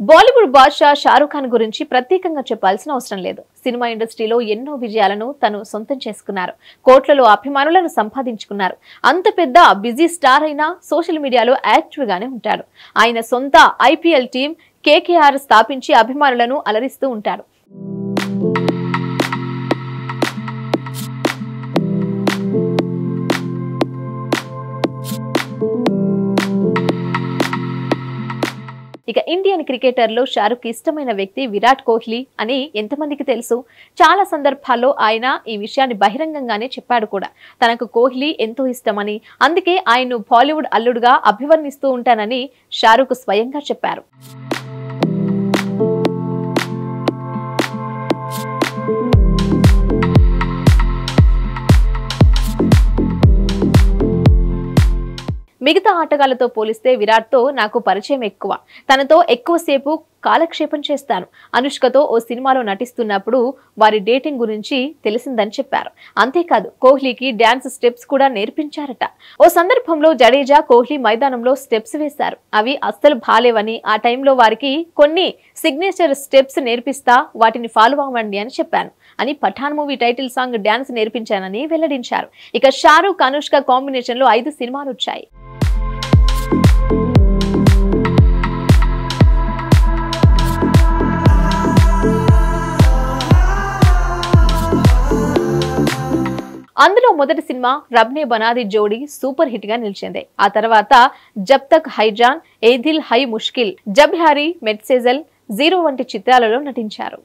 బాలీవుడ్ బాద్షా షారుఖ్ ఖాన్ గురించి ప్రత్యేకంగా చెప్పాల్సిన అవసరం లేదు. సినిమా ఇండస్ట్రీలో ఎన్నో విజయాలను తను సొంతం చేసుకున్నారు. కోట్లలో అభిమానులను సంపాదించుకున్నారు. అంత పెద్ద బిజీ స్టార్ అయినా సోషల్ మీడియాలో యాక్టివ్ గానే ఉంటాడు. ఆయన సొంత ఐపీఎల్ టీం కేకేఆర్ స్థాపించి అభిమానులను అలరిస్తూ ఉంటాడు. ఇక ఇండియన్ క్రికెటర్లో షారుఖ్ ఇష్టమైన వ్యక్తి విరాట్ కోహ్లీ అని ఎంతమందికి తెలుసు? చాలా సందర్భాల్లో ఆయన ఈ విషయాన్ని బహిరంగంగానే చెప్పాడు కూడా. తనకు కోహ్లీ ఎంతో ఇష్టమని, అందుకే ఆయన్ను బాలీవుడ్ అల్లుడుగా అభివర్ణిస్తూ ఉంటానని షారుఖ్ స్వయంగా చెప్పారు. మిగతా ఆటగాళ్లతో పోలిస్తే విరాట్తో నాకు పరిచయం ఎక్కువ. తనతో ఎక్కువసేపు కాలక్షేపం చేస్తాను. అనుష్కతో ఓ సినిమాలో నటిస్తున్నప్పుడు వారి డేటింగ్ గురించి తెలిసిందని చెప్పారు. అంతేకాదు కోహ్లీకి డాన్స్ స్టెప్స్ కూడా నేర్పించారట. ఓ సందర్భంలో జడేజా కోహ్లీ మైదానంలో స్టెప్స్ వేశారు. అవి అస్సలు బాలేవని, ఆ టైంలో వారికి కొన్ని సిగ్నేచర్ స్టెప్స్ నేర్పిస్తా, వాటిని ఫాలో అవ్వండి అని చెప్పాను అని Pathaan movie title song dance నేర్పించానని వెల్లడించారు. ఇక షారుఖ్ అనుష్క కాంబినేషన్ లో 5 సినిమాలు వచ్చాయి. అందులో మొదటి సినిమా రబ్నే బనాది జోడీ సూపర్ హిట్ గా నిలిచింది. ఆ తర్వాత జబ్ తక్ హై జాన్, ఏ దిల్ హై ముష్కిల్, జబ్ హ్యారీ, మెడ్సేజల్, జీరో వంటి చిత్రాలలో నటించారు.